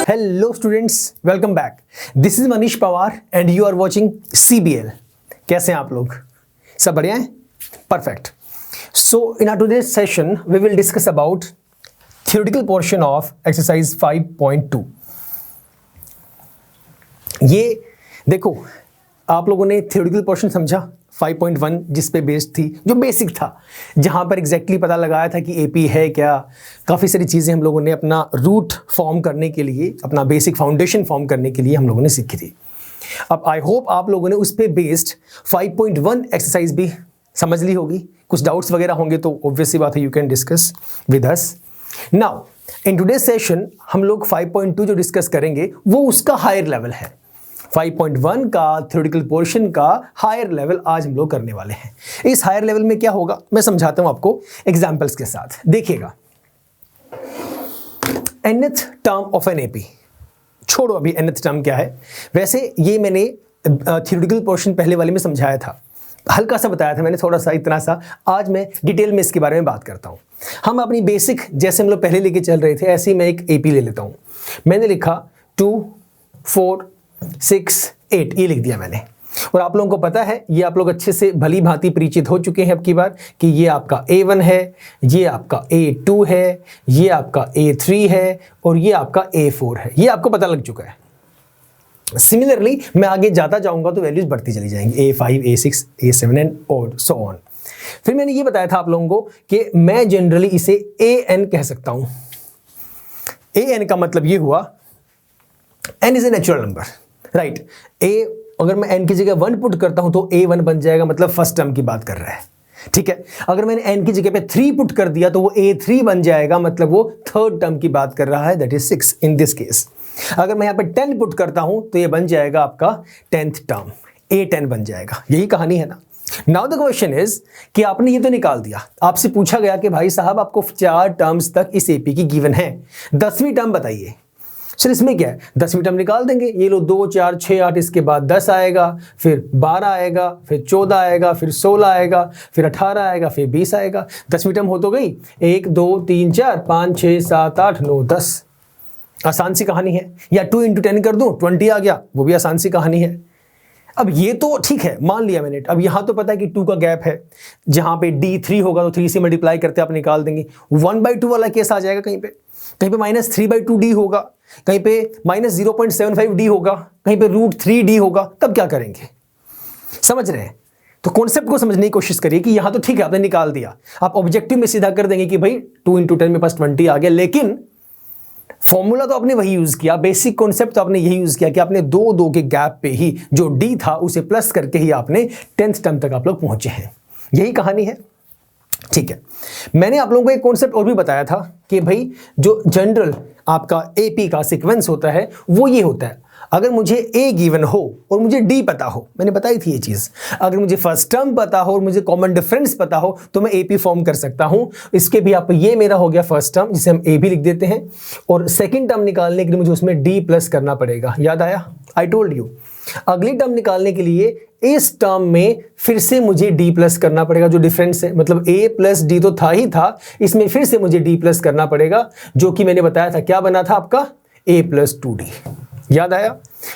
Hello students, welcome back. This is Manish Pawar and you are watching CBL. कैसे हैं आप लोग? सब बढ़िया हैं? Perfect. So in our today's session, we will discuss about theoretical portion of exercise 5.2. ये देखो, आप लोगों ने theoretical portion समझा 5.1 जिस पे बेस्ड थी, जो बेसिक था, जहाँ पर एग्जैक्टली पता लगाया था कि एपी है क्या। काफ़ी सारी चीज़ें हम लोगों ने अपना रूट फॉर्म करने के लिए, अपना बेसिक फाउंडेशन फॉर्म करने के लिए हम लोगों ने सीखी थी। अब आई होप आप लोगों ने उस पे बेस्ड 5.1 एक्सरसाइज भी समझ ली होगी। कुछ डाउट्स वगैरह होंगे तो ऑब्वियसली बात है, you can discuss with us. Now in today session हम लोग 5.2 जो डिस्कस करेंगे वो उसका हायर लेवल है। 5.1 का थ्योरेटिकल पोर्शन का हायर लेवल आज हम लोग करने वाले हैं। इस हायर लेवल में क्या होगा मैं समझाता हूं आपको एग्जांपल्स के साथ। देखिएगा, nth term of an AP, छोड़ो अभी nth टर्म क्या है। वैसे ये मैंने थ्योरेटिकल पोर्शन पहले वाले में समझाया था, हल्का सा बताया था मैंने, थोड़ा सा इतना सा। आज मैं डिटेल में इसके बारे में बात करता हूं। हम अपनी बेसिक जैसे हम लोग पहले लेके चल रहे थे ऐसे ही मैं एक एपी ले लेता हूं। मैंने लिखा 2, 4, 6, 8 ये लिख दिया मैंने। और आप लोगों को पता है, ये आप लोग अच्छे से भली भांति परिचित हो चुके हैं अब की बार, कि ये आपका A1 है, ये आपका A2 है, ये आपका A3 है और ये आपका A4 है। ये आपको पता लग चुका है। सिमिलरली मैं आगे जाता जाऊंगा तो वैल्यूज बढ़ती चली जाएंगी, A5, A6, A7 एंड और सो ऑन। फिर मैंने ये बताया था आप लोगों को कि मैं जनरली इसे AN कह सकता हूं। AN का मतलब ये हुआ, n is a natural number, right. a अगर मैं n की जगह 1 पुट करता हूं तो A1 बन जाएगा, मतलब फर्स्ट टर्म की बात कर रहा है, ठीक है। अगर मैंने n की जगह पे 3 पुट कर दिया तो वो A3 बन जाएगा, मतलब वो थर्ड टर्म की बात कर रहा है, that is 6 in this case. अगर मैं यहां पे 10 पुट करता हूं तो ये बन जाएगा आपका 10th टर्म, A10 बन जाएगा। यही कहानी है ना। नाउ द क्वेश्चन इज कि आपने ये तो निकाल दिया, आपसे पूछा गया कि भाई साहब आपको 4 टर्म्स तक इस एपी की गिवन है, 10वीं टर्म बताइए। चल इसमें क्या है, 10वीं टर्म निकाल देंगे। ये लो 2, 4, 6, 8, इसके बाद 10 आएगा, फिर 12 आएगा, फिर 14 आएगा, फिर 16 आएगा, फिर 18 आएगा, फिर 20 आएगा। 10वीं टर्म हो तो गई। 1, 2, 3, 4, 5, 6, 7, 8, 9, 10। आसान सी कहानी है। या 2 × 10 कर दूं, 20 आ गया, वो भी आसान सी कहानी है। अब ये तो ठीक है, मान लिया मैंने। अब यहां तो पता है कि 2 का गैप है, जहां पे D3 होगा तो 3 से मल्टीप्लाई करते आप निकाल देंगे। 1/2 वाला केस आ जाएगा, कहीं पे -3/2D होगा, कहीं पे -0.75D होगा, कहीं पे √3D होगा। तब क्या करेंगे, समझ रहे हैं? तो कॉन्सेप्ट को समझने की कोशिश करिए कि यहां तो ठीक है आपने निकाल दिया, आप ऑब्जेक्टिव में सीधा कर देंगे कि भाई 2 × 10 मेरे पास 20 आ गया, लेकिन फॉर्मूला तो आपने वही यूज किया, बेसिक कॉन्सेप्ट तो आपने यही यूज किया कि आपने 2 के गैप पे ही जो D था उसे प्लस करके ही आपने 10th टर्म तक आप लोग पहुंचे हैं। यही कहानी है, ठीक है। मैंने आप लोगों को एक कॉन्सेप्ट और भी बताया था कि भाई जो जनरल आपका एपी का सीक्वेंस होता है वो ये होता है, अगर मुझे A गिवन हो और मुझे D पता हो, मैंने बताई थी ये चीज़, अगर मुझे फर्स्ट टर्म पता हो और मुझे कॉमन डिफरेंस पता हो तो मैं AP फॉर्म कर सकता हूं। इसके भी आप, ये मेरा हो गया फर्स्ट टर्म जिसे हम A भी लिख देते हैं, और सेकंड टर्म निकालने के लिए मुझे उसमें D प्लस करना पड़ेगा। याद आया, आई टोल्ड यू। अगली टर्म निकालने के लिए इस टर्म में फिर से मुझे D प्लस करना पड़ेगा, जो डिफरेंस है, मतलब A प्लस D तो था ही था, इसमें फिर से मुझे D प्लस करना पड़ेगा, जो कि मैंने बताया था क्या बना था आपका A + 2D। याद आया?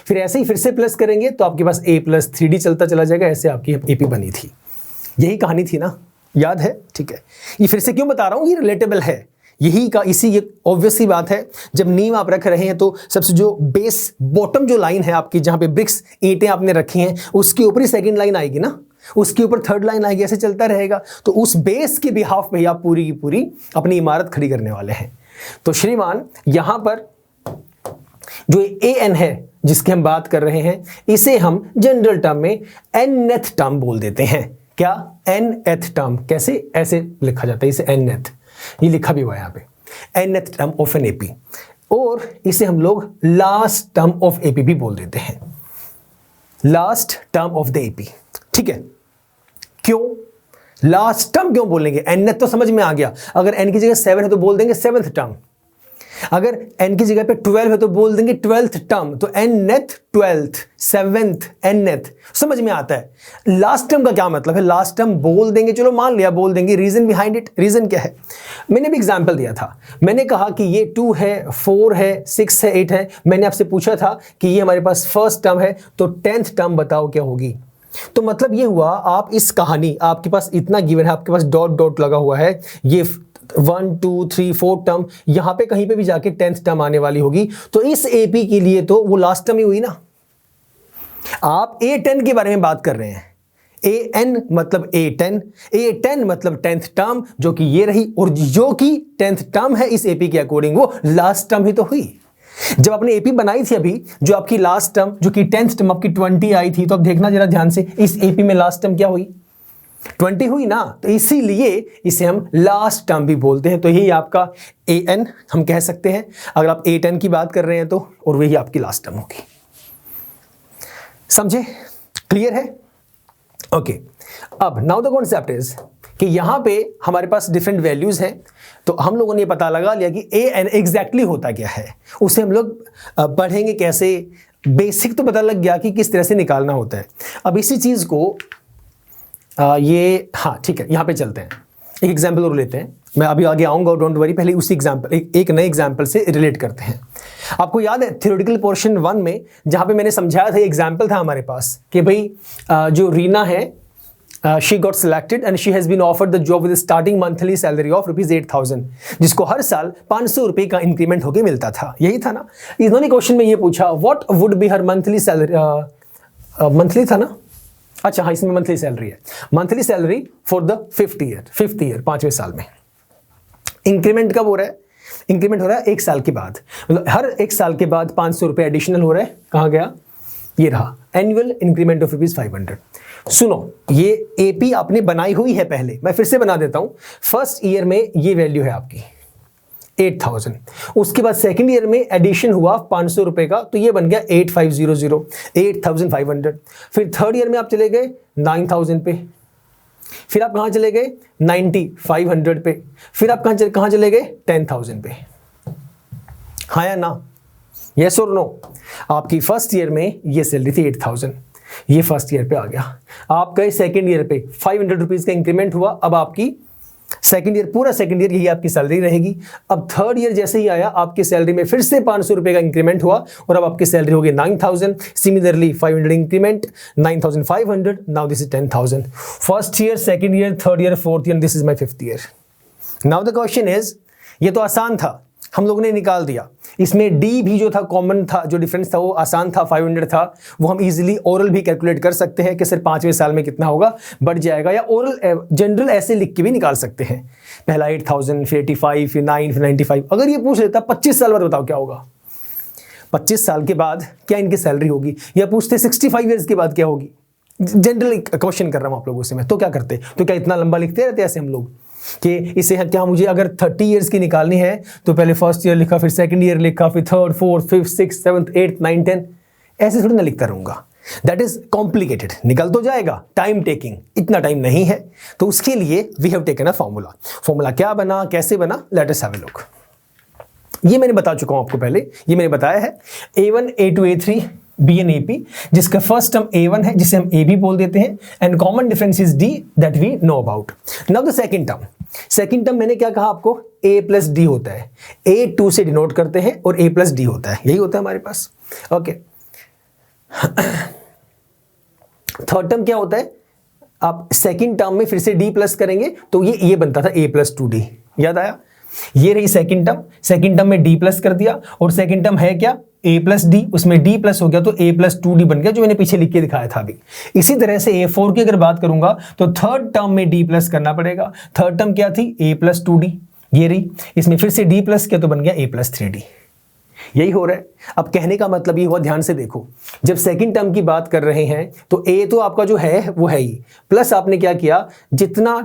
फिर ऐसे ही फिर से प्लस करेंगे तो आपके पास A + 3D चलता चला जाएगा। ऐसे आपकी एपी बनी थी। यही कहानी थी ना, याद है? ठीक है। ये फिर से क्यों बता रहा हूं, ये रिलेटेबल है, यही का इसी, ये ऑब्वियस सी बात है। जब नींव आप रख रहे हैं तो सबसे जो बेस बॉटम जो लाइन है आपकी, जहां पे ब्रिक्स ईंटें आपने रखी हैं, उसके ऊपर ही सेकंड लाइन आएगी ना, उसके ऊपर थर्ड लाइन आएगी, ऐसे चलता रहेगा। तो उस बेस के बिहाफ पे ही आप पूरी की पूरी अपनी इमारत खड़ी करने वाले हैं। तो श्रीमान यहां पर जो AN है जिसकी हम बात कर रहे हैं, इसे हम जनरल टर्म में nth टर्म बोल देते हैं। क्या? nth term. कैसे? ऐसे लिखा जाता है इसे, nth, ये लिखा भी हुआ है यहाँ पे, nth term of an AP. और इसे हम लोग लास्ट टर्म ऑफ एपी भी बोल देते हैं, last term of the AP, ठीक है। क्यों लास्ट टर्म क्यों बोलेंगे? nth तो समझ में आ गया, अगर n की जगह 7 है तो बोल देंगे 7th टर्म। अगर n की जगह पे 12 है तो बोल देंगे 12th टर्म, तो nth 12th 7th nth, समझ में आता है। लास्ट टर्म का क्या मतलब है, लास्ट टर्म बोल देंगे, चलो मान लिया बोल देंगे, रीजन बिहाइंड इट, रीजन क्या है। मैंने भी एग्जांपल दिया था, मैंने कहा कि ये 2 है, 4 है, 6 है, 8 है। मैंने आपसे पूछा था कि ये हमारे पास फर्स्ट टर्म है, तो 10th टर्म बताओ क्या होगी। तो मतलब ये हुआ, आप इस कहानी, आपके पास इतना गिवन है, आपके पास डॉट डॉट लगा हुआ है, ये 1 2 3 4 टर्म, यहां पे कहीं पे भी जाके 10th टर्म आने वाली होगी। तो इस एपी के लिए तो वो लास्ट टर्म ही हुई ना। आप A10 के बारे में बात कर रहे हैं, AN मतलब A10, A10 मतलब 10th टर्म, जो कि ये रही, और जो कि 10th टर्म है इस एपी के अकॉर्डिंग वो लास्ट टर्म ही तो हुई। जब आपने एपी बनाई थी अभी, जो आपकी लास्ट टर्म, जो कि 10th टर्म आपकी 20 आई थी, तो अब देखना जरा ध्यान से, इस एपी में लास्ट टर्म क्या हुई, 20 हुई ना। तो इसीलिए इसे हम लास्ट टर्म भी बोलते हैं। तो यही आपका AN हम कह सकते हैं अगर आप A10 की बात कर रहे हैं तो, और वही आपकी लास्ट टर्म होगी। समझे, क्लियर है? ओके, अब नाउ द कॉन्सेप्ट इज कि यहां पे हमारे पास डिफरेंट वैल्यूज हैं, तो हम लोगों ने पता लगा लिया कि AN एग्जैक्टली होता क्या है, उसे हम लोग पढ़ेंगे कैसे। बेसिक तो पता लग गया कि किस तरह से निकालना होता है। अब इसी चीज को ये, हाँ ठीक है, यहाँ पे चलते हैं, एक एग्जाम्पल और लेते हैं। मैं अभी आगे आऊँगा, डोंट वरी, पहले उसी एग्जाम्पल, एक नए एग्जाम्पल से रिलेट करते हैं। आपको याद है थ्योरेटिकल पोर्शन 1 में जहाँ पे मैंने समझाया था, एग्जाम्पल था हमारे पास कि भाई जो रीना है, she got selected and she has been offered the job with starting monthly salary of ₹8,000, जिसको हर साल 500 रुपये का इंक्रीमेंट होकर मिलता था। यही था ना। इन्होंने क्वेश्चन में ये पूछा, what would be her monthly salary, monthly था ना, अच्छा हाँ, इसमें मंथली सैलरी है, monthly salary for the 5th year, 5वें साल में। इंक्रीमेंट कब हो रहा है, इंक्रीमेंट हो रहा है 1 साल के बाद, मतलब हर 1 साल के बाद 500 रुपये एडिशनल हो रहा है। कहाँ गया, ये रहा, एनुअल इंक्रीमेंट ऑफ ₹500। सुनो, ये एपी आपने बनाई हुई है पहले, मैं फिर से बना देता हूं। फर्स्ट ईयर में ये वैल्यू है आपकी 8,000, उसके बाद सेकंड ईयर में एडिशन हुआ 500 रुपए का, तो ये बन गया 8500, 8500। फिर थर्ड ईयर में आप चले गए 9000 पे, फिर आप कहां चले गए 9500 पे, फिर आप कहां चले गए 10,000 पे। हाँ या ना, यस और नो। आपकी फर्स्ट ईयर में ये सैलरी थी 8,000, ये फर्स्ट ईयर पे आ गया। आप गए सेकंड ईयर पे, 500 रुपीज का इंक्रीमेंट हुआ, अब आपकी सेकंड ईयर, पूरा सेकंड ईयर यही आपकी सैलरी रहेगी। अब थर्ड ईयर जैसे ही आया, आपकी सैलरी में फिर से 500 रुपए का इंक्रीमेंट हुआ, और अब आपकी सैलरी होगी 9,000। Similarly 500 increment, 9,500, now this is 10,000। First year, second year, third year, fourth year, this is my 5th year. Now the question is, ये तो आसान था, हम लोगों ने निकाल दिया। इसमें डी भी जो था कॉमन था, जो डिफरेंस था वो आसान था, 500 था, वो हम इजीली ओरल भी कैलकुलेट कर सकते हैं कि सिर्फ 5वें साल में कितना होगा, बढ़ जाएगा, या ओरल जनरल ऐसे लिख के भी निकाल सकते हैं। पहला 8,000, फिर 85, फिर 9, फिर 95। अगर ये पूछ लेता 25 साल बाद बताओ क्या होगा, 25 साल के बाद क्या इनकी सैलरी होगी, या पूछते 65 ईयर्स के बाद क्या होगी, जनरल क्वेश्चन कर रहा हूँ आप लोगों से मैं, तो क्या करते, तो क्या इतना लंबा लिखते रहते ऐसे हम लोग कि इसे क्या मुझे अगर 30 इयर्स की निकालनी है तो पहले फर्स्ट ईयर लिखा, फिर सेकंड ईयर लिखा, फिर third, fourth, fifth, six, seventh, 8th, 9, 10, ऐसे थोड़ी ना लिखता रहूंगा। दैट इज कॉम्प्लिकेटेड, निकल तो जाएगा, टाइम टेकिंग, इतना टाइम नहीं है। तो उसके लिए we have taken a formula. Formula क्या बना, कैसे बना, let us have a look. ये मैंने बता चुका हूं आपको पहले, ये मैंने बताया है A1, A2, A3, B and AP, जिसका फर्स्ट टर्म A1 है, जिसे हम AB बोल देते हैं, and common difference is D that we know about. Now the second term, second term मैंने क्या कहा आपको, A प्लस D होता है, A2 से डिनोट करते हैं और A प्लस D होता है, यही होता है हमारे पास। ओके, थर्ड टर्म क्या होता है, आप सेकंड टर्म में फिर से D प्लस करेंगे तो ये बनता था A प्लस 2D, याद आया। ये रही सेकंड टर्म, सेकंड टर्म में D प्लस कर दिया, और सेकंड टर्म है क्या, A प्लस D, उसमें D प्लस हो गया तो A प्लस 2D बन गया, जो मैंने पीछे लिख के दिखाया था अभी। इसी तरह से A4 की अगर बात करूंगा तो थर्ड टर्म में D प्लस करना पड़ेगा। थर्ड टर्म क्या थी, A प्लस 2D, ये रही, इसमें फिर से D प्लस किया तो बन गया A प्लस 3D। यही हो रहा है। अब कहने का मतलब ये हुआ, ध्यान से देखो, जब सेकंड टर्म की बात कर रहे हैं तो A तो आपका जो है वो है ही, प्लस आपने क्या किया, जितना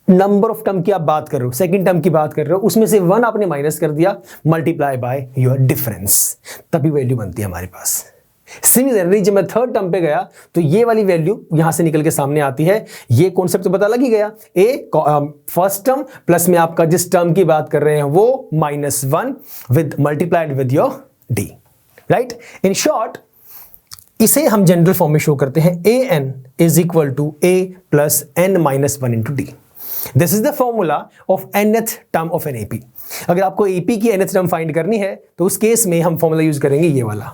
नंबर ऑफ टर्म की आप बात कर रहे हो, सेकंड टर्म की बात कर रहे हो, उसमें से 1 आपने माइनस कर दिया, मल्टीप्लाई बाय योर डिफरेंस, तभी वैल्यू बनती है हमारे पास। सिमिलरली जब मैं थर्ड टर्म पे गया तो ये वाली वैल्यू यहां से निकल के सामने आती है। ये कॉन्सेप्ट तो पता लग ही गया, ए फर्स्ट टर्म प्लस में आपका जिस टर्म की बात कर रहे हैं वो -1 with multiplied with your d, right. In short इसे हम जनरल फॉर्म में शो करते हैं, a N is equal to A plus N minus 1 into d. This is the formula of nth term of an AP. अगर आपको AP की nth term find करनी है तो उस केस में हम फॉर्मूला यूज करेंगे ये वाला,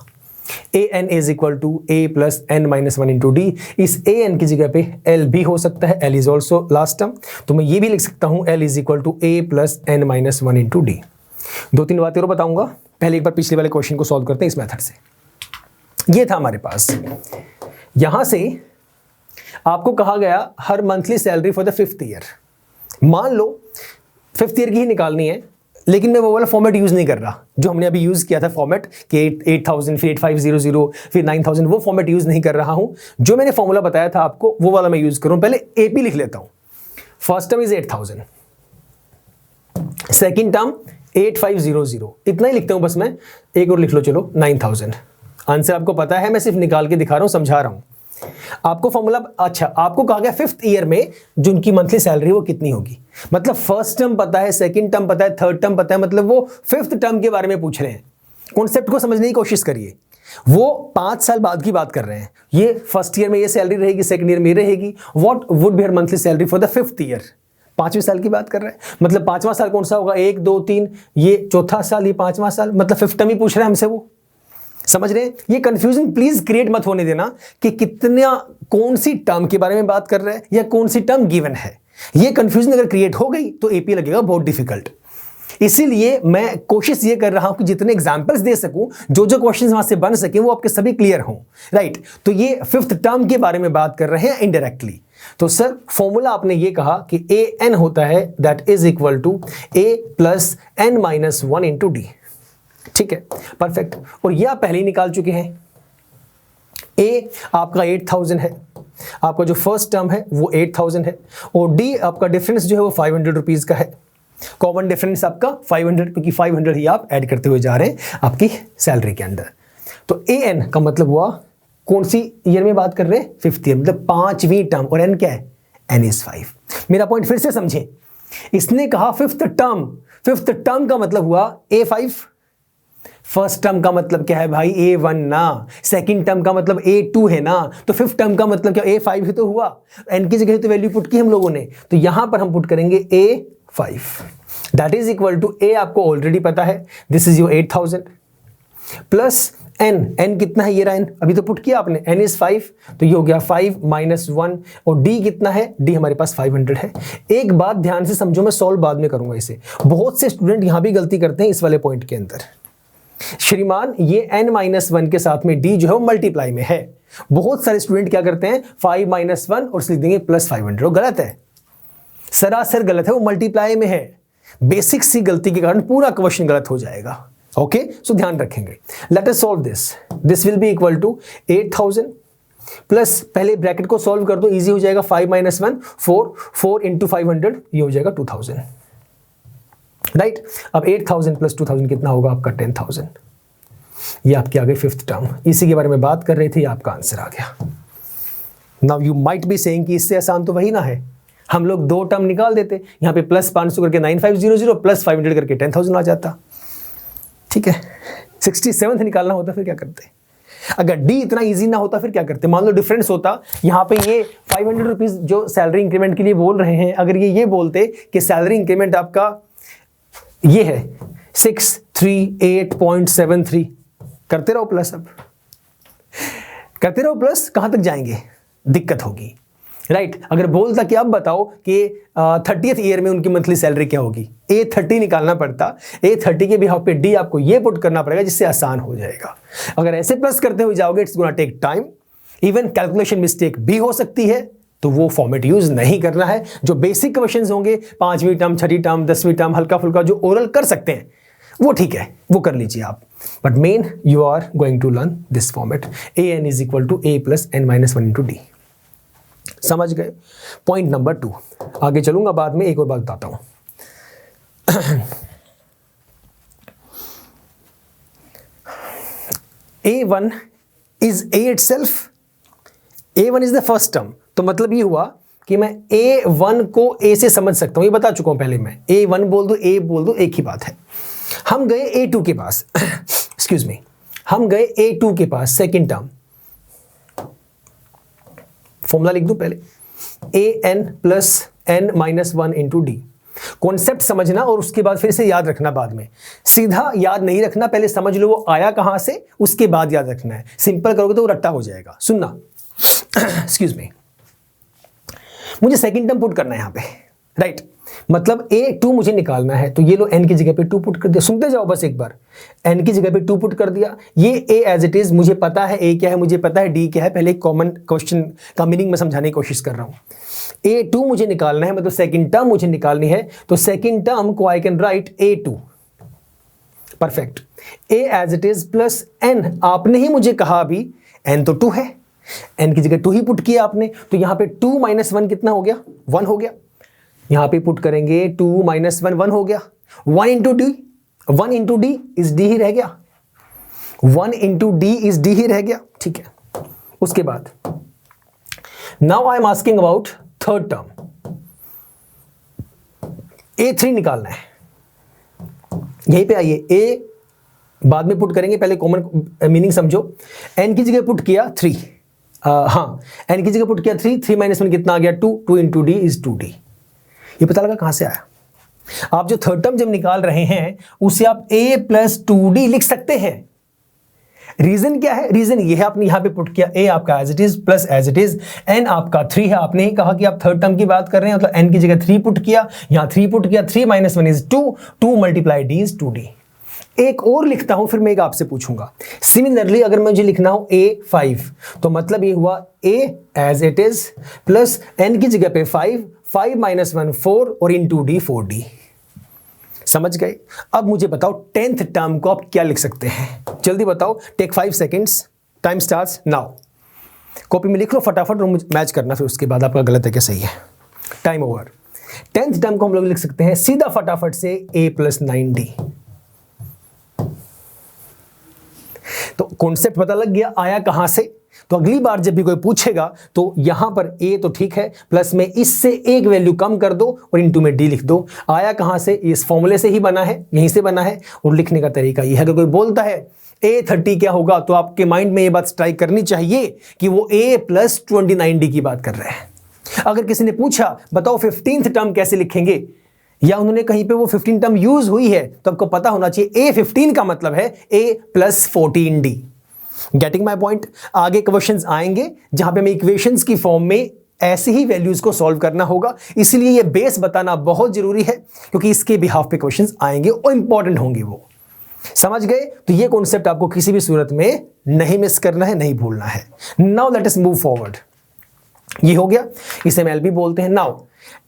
a N is equal to A plus N minus 1 into d. इस ए एन की जगह पे एल भी हो सकता है, L is also last term, तो मैं ये भी लिख सकता हूं L is equal to A plus N minus 1 into D. दो तीन बातें और बताऊंगा, पहले एक बार पिछले वाले क्वेश्चन को सॉल्व करते हैं इस मेथड से। ये था हमारे पास, यहां से आपको कहा गया हर monthly salary for the 5th year. मान लो 5th ईयर की ही निकालनी है, लेकिन मैं वो वाला फॉर्मेट यूज नहीं कर रहा जो हमने अभी यूज किया था फॉर्मेट कि 8000 फिर 8500 फिर 9000, वो फॉर्मेट यूज नहीं कर रहा हूं। जो मैंने फॉर्मूला बताया था आपको वो वाला मैं यूज करूं। पहले एपी लिख लेता हूं। First term is 8000, second term 8500, इतना ही लिखता हूं बस मैं। एक और लिख लो चलो 9000। आंसर आपको पता है, मैं सिर्फ निकाल के दिखा रहा हूं, समझा रहा हूं आपको फॉर्मूला। अच्छा, आपको कहा गया 5th ईयर में जो उनकी मंथली सैलरी वो कितनी होगी। मतलब फर्स्ट टर्म पता है, सेकंड टर्म पता है, थर्ड टर्म पता है, मतलब वो 5th टर्म के बारे में पूछ रहे हैं। कॉन्सेप्ट को समझने की कोशिश करिए। वो 5 साल बाद की बात कर रहे हैं। ये फर्स्ट ईयर में ये सैलरी रहेगी, सेकंड ईयर में रहेगी। What would be her monthly salary for the 5th year. 5वें साल की बात कर रहे हैं, मतलब 5वां साल कौन सा होगा, 1 2 3, ये चौथा साल, ये 5वां साल, मतलब 5th टर्म ही पूछ रहे हैं हमसे। वो समझ रहे हैं। ये कंफ्यूजन प्लीज क्रिएट मत होने देना कि कितना कौन सी टर्म के बारे में बात कर रहे हैं या कौन सी टर्म गिवन है। ये कंफ्यूजन अगर क्रिएट हो गई तो एपी लगेगा बहुत डिफिकल्ट। इसीलिए मैं कोशिश ये कर रहा हूं कि जितने एग्जांपल्स दे सकूं, जो जो क्वेश्चंस वहां से बन सके वो आपके सभी क्लियर हों, राइट। तो ये 5th टर्म के बारे में बात कर रहे हैं इनडायरेक्टली। तो सर फॉर्मूला आपने ये कहा कि ए एन होता है that is equal to A plus N minus 1 into D. ठीक है, परफेक्ट। और ये आप पहले ही निकाल चुके हैं। ए आपका 8000 है, आपका जो फर्स्ट टर्म है वो 8000 है, और डी आपका डिफरेंस जो है वो 500 रुपीज का है। कॉमन डिफरेंस आपका 500, क्योंकि 500 ही आप ऐड करते हुए जा रहे हैं आपकी सैलरी के अंदर। तो ए एन का मतलब हुआ कौन सी ईयर में बात कर रहे हैं, 5th ईयर, मतलब 5वीं टर्म। और एन क्या है, एन इज 5। मेरा पॉइंट फिर से समझें। इसने कहा 5th टर्म, 5th टर्म का मतलब हुआ A5। फर्स्ट टर्म का मतलब क्या है भाई, A1 ना। सेकंड टर्म का मतलब A2 है ना। तो 5th टर्म का मतलब क्या, A5 ही तो हुआ। एन की जगह तो वैल्यू पुट की हम लोगों ने, तो यहां पर हम पुट करेंगे A5 that is equal to a आपको ऑलरेडी पता है, this is your 8000 plus n. N कितना है, ये रहा एन, अभी तो पुट किया आपने, एन इज 5, तो ये हो गया 5 माइनस 1। और डी कितना है, डी हमारे पास 500 है। एक बात ध्यान से समझो, मैं सॉल्व बाद में करूंगा इसे। बहुत से स्टूडेंट यहां भी गलती करते हैं इस वाले पॉइंट के अंदर। श्रीमान ये n माइनस 1 के साथ में d जो है वो मल्टीप्लाई में है। बहुत सारे स्टूडेंट क्या करते हैं 5 माइनस 1 और लिख देंगे प्लस 500। गलत है, सरासर गलत है, वो मल्टीप्लाई में है। बेसिक सी गलती के कारण पूरा क्वेश्चन गलत हो जाएगा। ओके, सो ध्यान रखेंगे। Let us solve this. This will be equal to 8000 plus, पहले ब्रैकेट को सॉल्व कर दो, इजी हो जाएगा। 5 माइनस 1 4, 4 इंटू 500, ये हो जाएगा 2000, राइट। अब 8000 प्लस 2000 कितना होगा आपका 10000। ये आपकी आ गई 5th टर्म। इसी के बारे में बात कर रहे थे, आपका आंसर आ गया। Now you might be saying कि इससे आसान तो वही ना है, हम लोग 2 टर्म निकाल देते, यहाँ पे प्लस 500 करके 9500 प्लस 500 करके 10000 आ जाता। ठीक है, 67th निकालना होता फिर क्या करते। अगर डी इतना इजी ना होता फिर क्या करते। मान लो डिफरेंस होता, यहाँ पे ये 500 रुपीज जो सैलरी इंक्रीमेंट के लिए बोल रहे हैं, अगर ये बोलते कि सैलरी इंक्रीमेंट आपका ये है 638.73, करते रहो प्लस। अब करते रहो प्लस, कहां तक जाएंगे, दिक्कत होगी, राइट। अगर बोलता कि अब बताओ कि 30th ईयर में उनकी मंथली सैलरी क्या होगी, A30 निकालना पड़ता। A30 के बिहाफ पे डी आपको ये पुट करना पड़ेगा, जिससे आसान हो जाएगा। अगर ऐसे प्लस करते हुए जाओगे, it's gonna take time, even calculation mistake भी हो सकती है, तो वो फॉर्मेट यूज नहीं करना है। जो बेसिक क्वेश्चंस होंगे, 5वीं टर्म, 6ठी टर्म, 10वीं टर्म, हल्का फुल्का जो ओरल कर सकते हैं वो ठीक है, वो कर लीजिए आप। But main you are going to learn this format, A N is equal to A plus N minus 1 into D. समझ गए। पॉइंट नंबर 2, आगे चलूंगा बाद में, एक और बात बताता हूं। A1 is a itself, A1 is the first term, तो मतलब ये हुआ कि मैं A1 को A से समझ सकता हूं, ये बता चुका हूं पहले मैं, A1 बोल दो A बोल दो एक ही बात है। हम गए A2 के पास एक्सक्यूज मी, हम गए A2 के पास, सेकंड टर्म, फॉर्मूला लिख दूं पहले, an plus n minus 1 into D. Concept समझना और उसके बाद फिर से याद रखना, बाद में सीधा याद नहीं रखना, पहले समझ लो वो आया कहां से, उसके बाद याद रखना है। सिंपल करोगे तो वो रट्टा हो जाएगा। सुनना एक्सक्यूज मी, मुझे सेकंड टर्म पुट करना है यहां पे, राइट मतलब A2 मुझे निकालना है, तो ये लो n की जगह पे 2 पुट कर दिया। सुनते जाओ बस एक बार, n की जगह पे 2 पुट कर दिया। ये A एज इट इज, मुझे पता है A क्या है, मुझे पता है D क्या है, पहले कॉमन क्वेश्चन का मीनिंग मैं समझाने की कोशिश कर रहा हूं। A2 मुझे निकालना है, मतलब सेकंड टर्म मुझे निकालनी है, तो सेकंड टर्म को I can write A2, perfect. A as it is plus n, आपने ही मुझे कहा अभी n तो 2 है, n की जगह 2 ही पुट किया आपने, तो यहां पे 2 माइनस 1 कितना हो गया, 1 हो गया। यहां पे पुट करेंगे 2 माइनस 1, 1 हो गया। 1 into d, 1 into d is d ही रह गया, 1 इंटू डी इज डी ही रह गया, ठीक है। उसके बाद now I am asking about third term, A3 निकालना है। यहीं पे आइए, A बाद में पुट करेंगे, पहले कॉमन मीनिंग समझो। n की जगह पुट किया 3, हाँ n की जगह पुट किया 3, 3 माइनस 1 कितना आ गया 2, 2 इंटू डी इज 2d। ये पता लगा कहां से आया। आप जो थर्ड टर्म जब निकाल रहे हैं उसे आप a प्लस 2d लिख सकते हैं। रीजन क्या है, रीजन ये है, आपने यहां पे पुट किया a आपका as it is plus as it is, n आपका 3 है, आपने ही कहा कि आप थर्ड टर्म की बात कर रहे हैं, मतलब n की जगह 3 पुट किया, यहां 3 पुट किया, 3 minus 1 is 2, 2 multiply d is 2d। एक और लिखता हूं, फिर मैं एक आपसे पूछूंगा। सिमिलरली अगर मुझे लिखना हो A5, तो मतलब ये हुआ A as it is plus n की जगह पे 5, 5 माइनस 1 4 और इंटू डी 4d। समझ गए। अब मुझे बताओ 10th टर्म को आप क्या लिख सकते हैं, जल्दी बताओ, take 5 seconds, time starts now. Copy में लिख लो फटाफट और मैच करना, फिर उसके बाद आपका गलत है क्या सही है। Time over. 10th टर्म को हम लोग लिख सकते हैं सीधा फटाफट से A प्लस 9d। तो कॉन्सेप्ट पता लग गया आया कहां से। तो अगली बार जब भी कोई पूछेगा तो यहां पर A तो ठीक है, प्लस में इससे एक वैल्यू कम कर दो और इनटू में D लिख दो। आया कहां से, इस फॉर्मूले से ही बना है, यहीं से बना है। और लिखने का तरीका यह है, अगर कोई बोलता है A30 क्या होगा, तो आपके माइंड में यह बात स्ट्राइक करनी चाहिए कि वो A प्लस 29D की बात कर रहे हैं। अगर किसी ने पूछा बताओ 15th टर्म कैसे लिखेंगे, या उन्होंने कहीं पे वो 15 टर्म यूज हुई है, तो आपको पता होना चाहिए A15 का मतलब है A plus 14D। Getting my point. आगे क्वेश्चंस आएंगे जहां पे हमें इक्वेशंस की फॉर्म में ऐसी ही वैल्यूज को सॉल्व करना होगा, इसलिए ये बेस बताना बहुत जरूरी है, क्योंकि इसके बिहाफ पे क्वेश्चंस आएंगे और इंपॉर्टेंट होंगे वो। समझ गए। तो ये कॉन्सेप्ट आपको किसी भी सूरत में नहीं मिस करना है, नहीं भूलना है। Now let us move forward. ये हो गया, इसे हम LB बोलते हैं। नाउ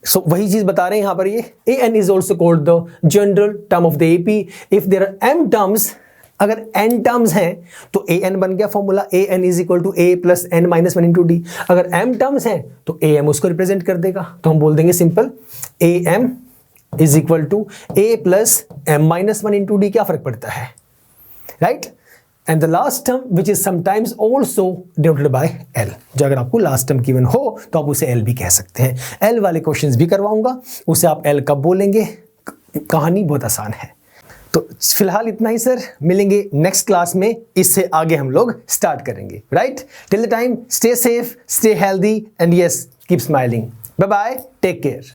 सो वही चीज बता रहे हैं यहां पर, ये an is also called the general term of the AP if there are m terms. अगर n टर्म्स हैं तो an बन गया formula, an is equal to a plus n minus 1 into D. अगर m टर्म्स हैं तो am उसको represent कर देगा, तो हम बोल देंगे simple am is equal to a plus m minus 1 into D. क्या फर्क पड़ता है, right. And the last term which is sometimes also denoted by L। जो अगर आपको लास्ट टर्म गिवन हो तो आप उसे L भी कह सकते हैं। L वाले क्वेश्चंस भी करवाऊंगा, उसे आप L कब बोलेंगे, कहानी बहुत आसान है। तो फिलहाल इतना ही सर, मिलेंगे नेक्स्ट क्लास में, इससे आगे हम लोग स्टार्ट करेंगे, right. Till the time stay safe, stay healthy and yes keep smiling. Bye bye, take care.